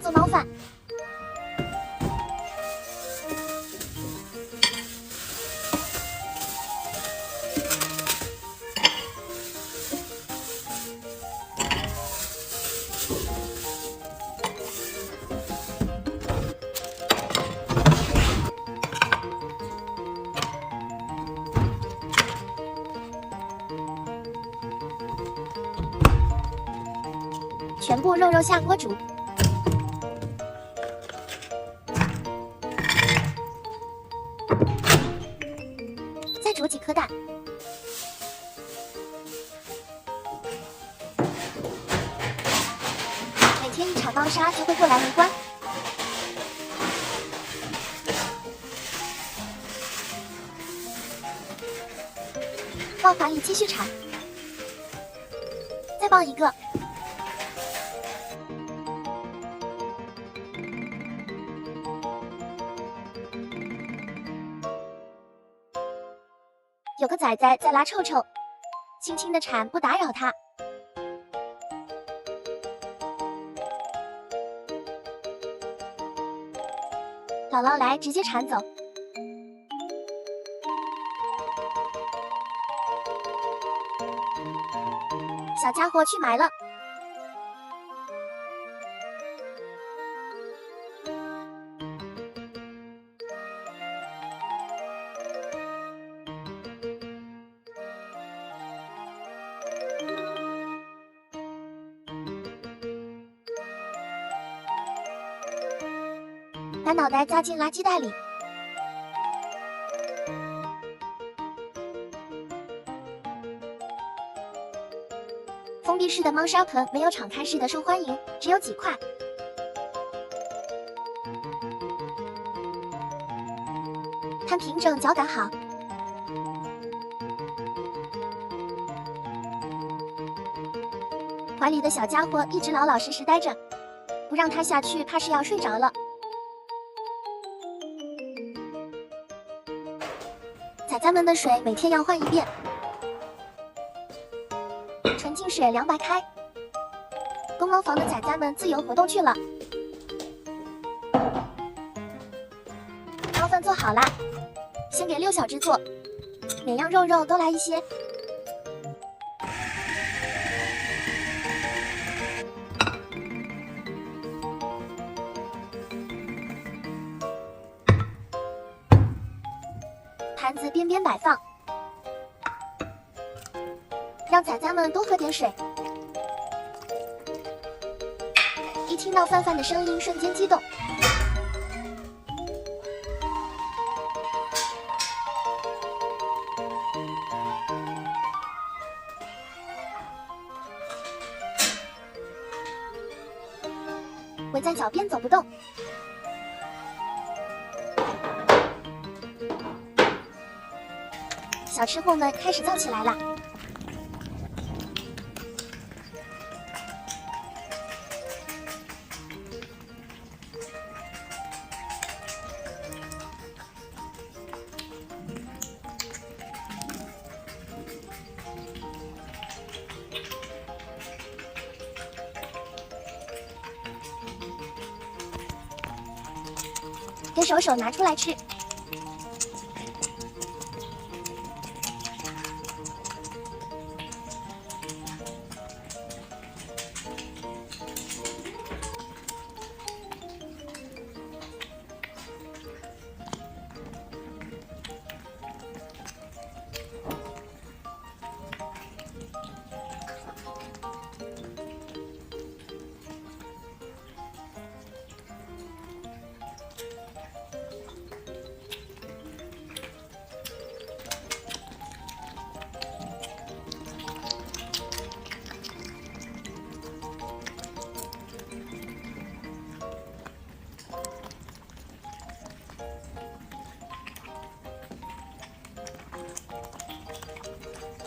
做猫饭。全部肉下锅煮，再煮几颗蛋，每天一场猫砂就会过来围观。抱怀里继续铲，再抱一个。有个崽崽在拉臭臭，轻轻的铲，不打扰它。姥姥来，直接铲走。小家伙去埋了。把脑袋扎进垃圾袋里。封闭式的猫砂盆没有敞开式的受欢迎，只有几块。摊平整，脚感好。怀里的小家伙一直老老实实待着，不让它下去，怕是要睡着了。崽崽们的水每天要换一遍，纯净水凉白开。公猫房的崽崽们自由活动去了。猫饭做好啦，先给6小只做，每样肉都来一些。盘子边边摆放，让崽崽们多喝点水。一听到饭饭的声音，瞬间激动。围在脚边走不动。小吃货们开始造起来了。给手拿出来吃。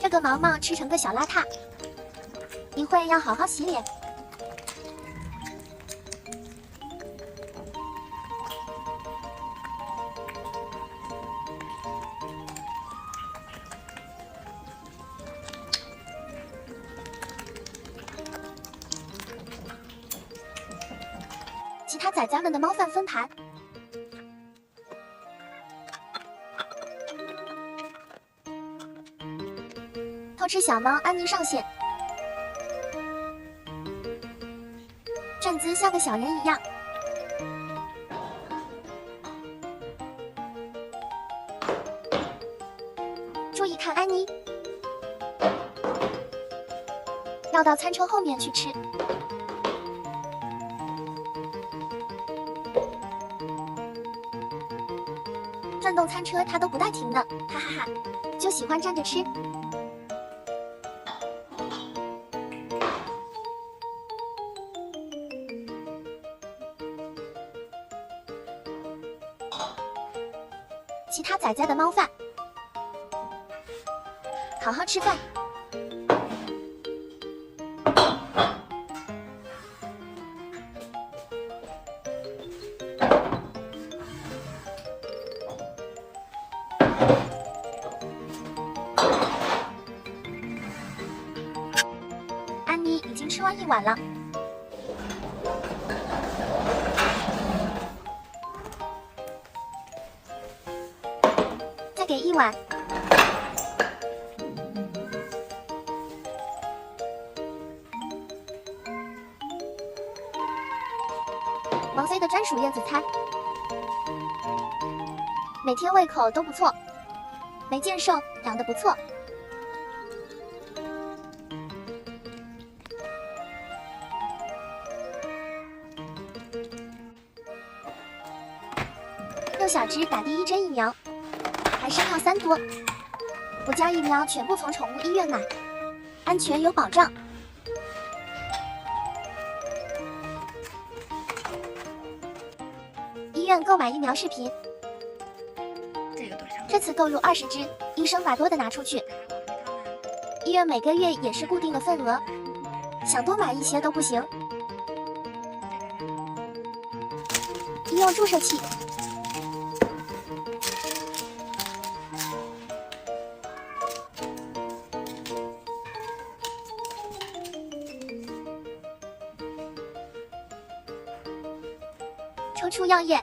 这个毛毛吃成个小邋遢，一会要好好洗脸。其崽崽们的猫饭分盘。偷吃小猫安妮上线，站姿像个小人一样。注意看安妮，绕到餐车后面去吃。转动餐车它都不带停的，哈哈哈，就喜欢站着吃。其他崽崽的猫饭，好好吃饭。安妮已经吃完一碗了。再给一碗。王菲的专属叶子餐，每天胃口都不错，没见瘦，养得不错。幼小只打第1针疫苗，还是靠3多，5价疫苗全部从宠物医院买，安全有保障。医院购买疫苗视频，这次购入20只，医生把多的拿出去。医院每个月也是固定的份额，想多买一些都不行。医用注射器。抽出药液，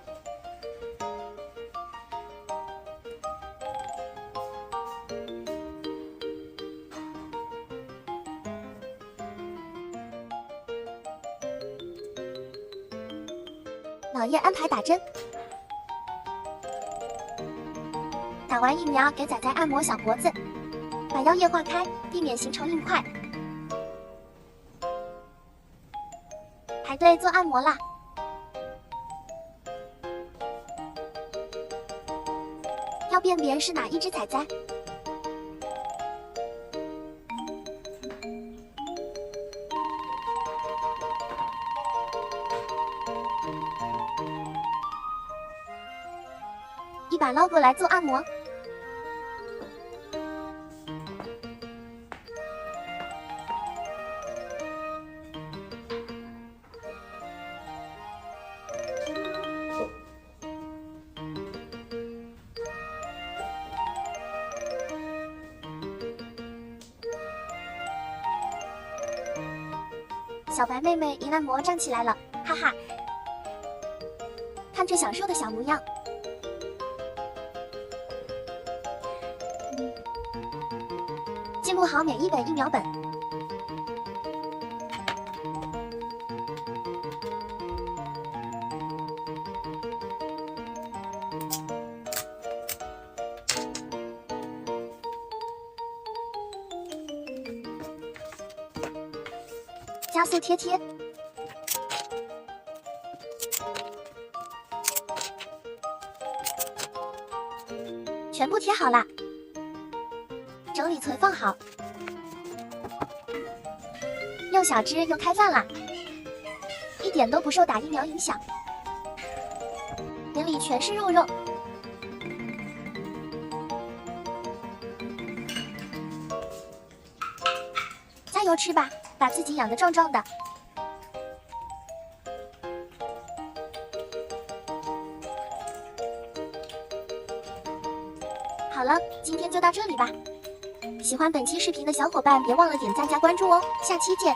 老叶安排打针，打完疫苗给崽崽按摩小脖子，把药液化开，避免形成硬块。排队做按摩啦！要辨别是哪一只崽崽。一把捞过来做按摩。小白妹妹一按摩站起来了，哈哈，看着享受的小模样。记录好每一本疫苗本。加速贴贴，全部贴好了，整理存放好。幼小只又开饭了，一点都不受打疫苗影响，眼里全是肉肉。加油吃吧，把自己养得壮壮的。好了，今天就到这里吧。喜欢本期视频的小伙伴别忘了点赞加关注哦，下期见。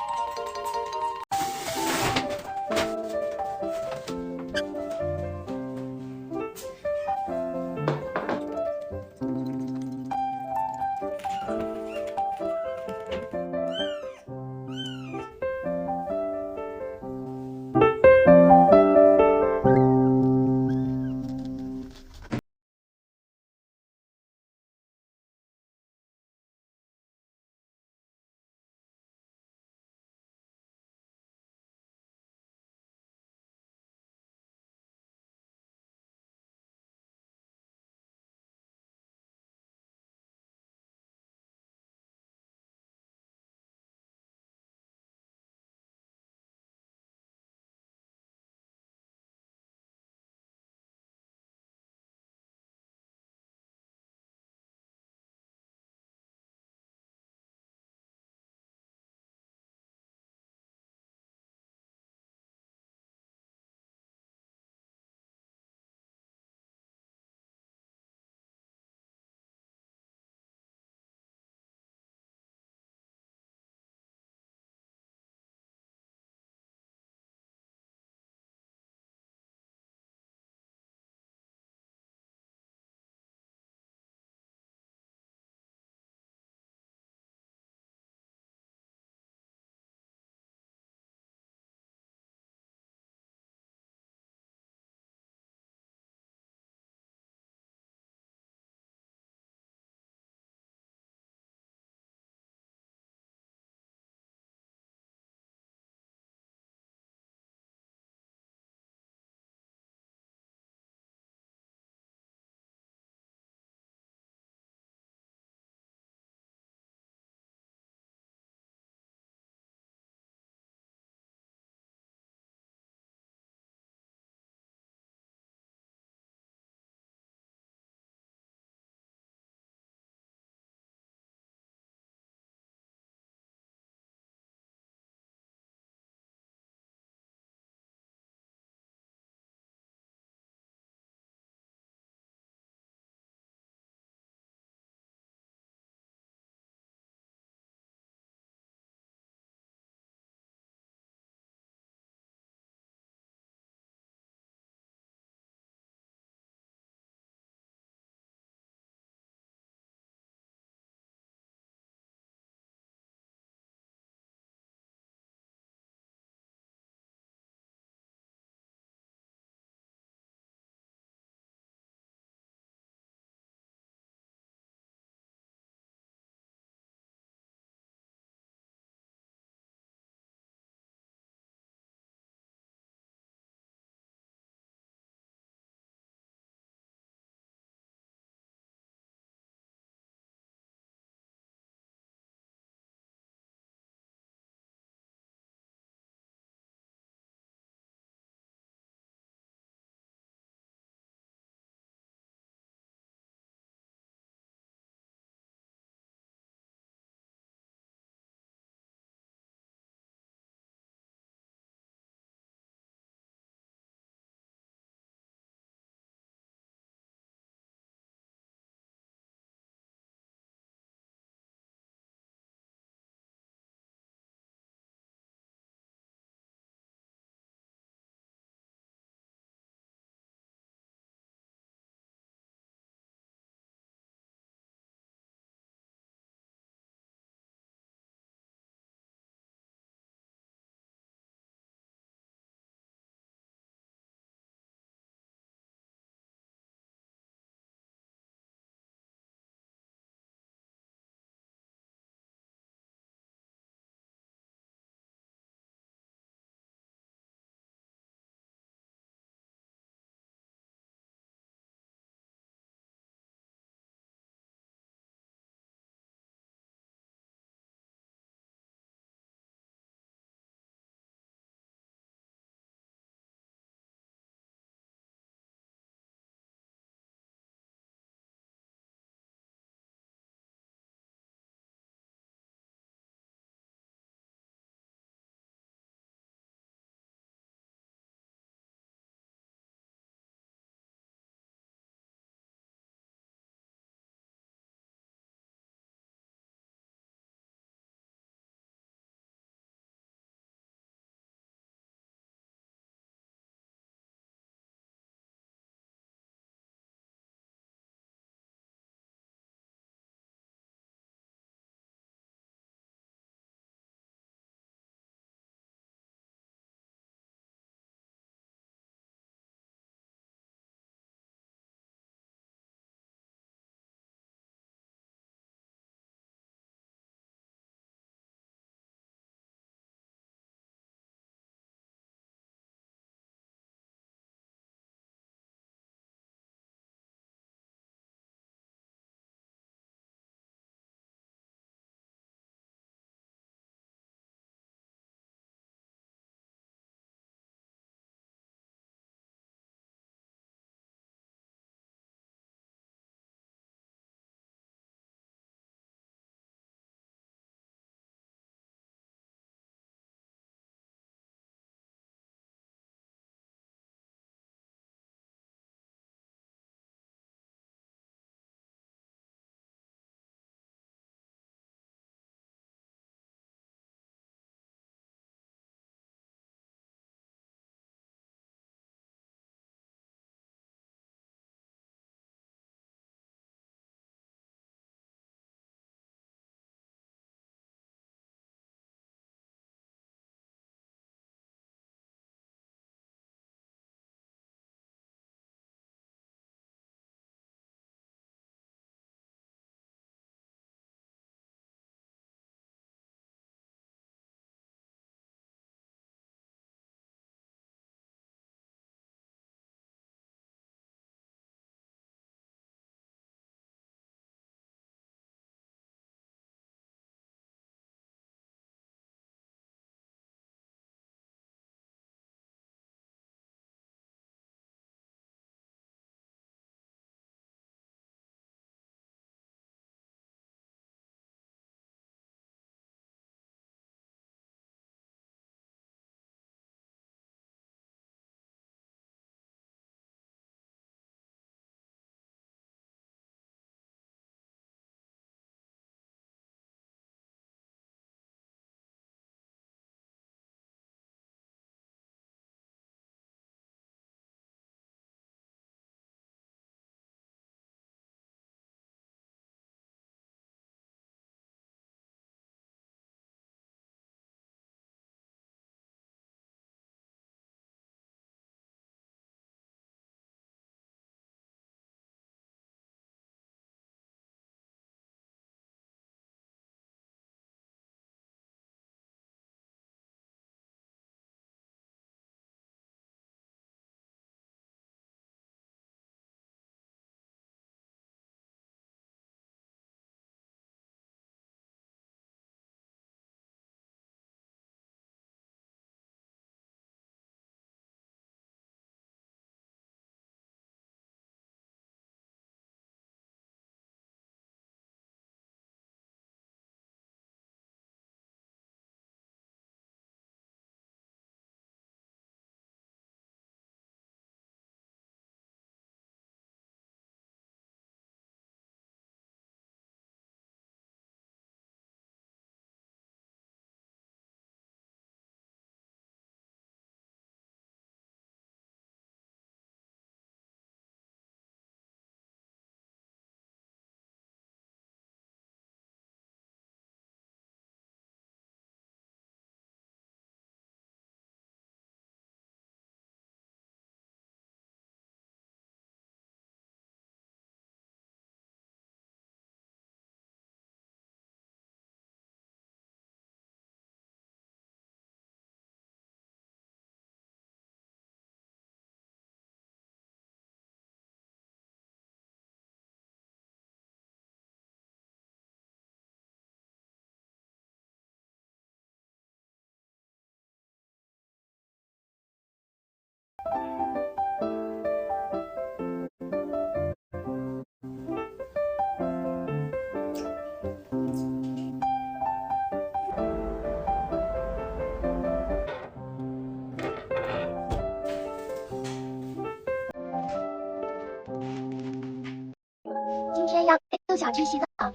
小智洗澡，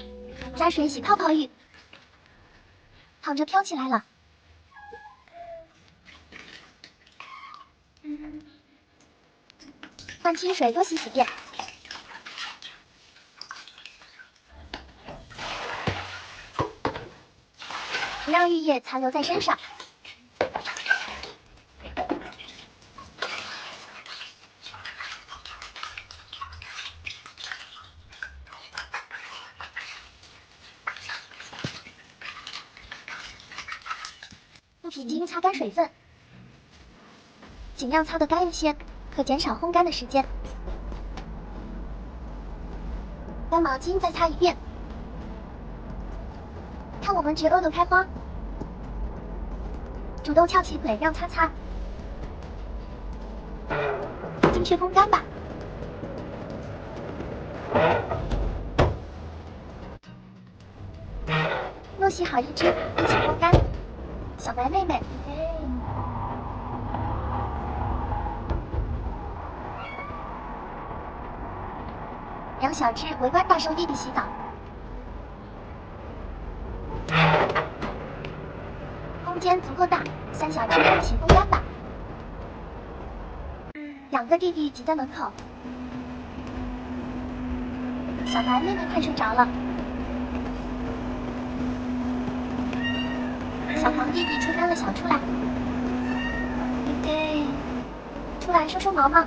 加水洗泡泡浴，躺着飘起来了。换清水多洗几遍。不让浴液残留在身上。用皮筋擦干水分，尽量擦得干一些，可减少烘干的时间。干毛巾再擦一遍。看我们植欧豆开花，主动翘起腿让它擦，进去烘干吧。若洗好一只，一起烘干。小白妹妹，让小智围观大兽弟弟洗澡。空间足够大，3小只一起烘干吧。2个弟弟挤在门口，小白妹妹快睡着了。小黄弟弟吹干了想出来，出来收收毛毛，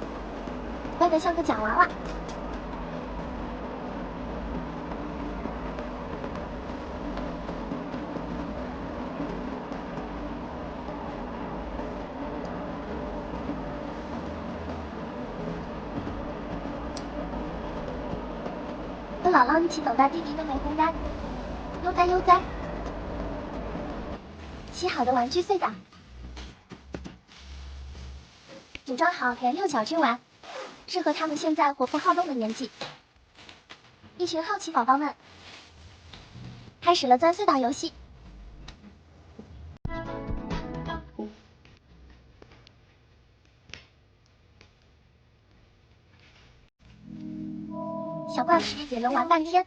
乖得像个假娃娃。跟姥姥一起等待弟弟妹妹烘干，悠哉悠哉。洗好的玩具碎的，组装好连6小只玩，适合他们现在活泼好动的年纪。一群好奇宝宝们开始了钻隧道游戏。小怪石也能玩半天。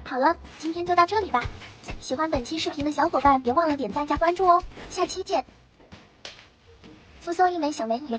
好了，今天就到这里吧。喜欢本期视频的小伙伴别忘了点赞加关注哦，下期见。附送一枚小美女。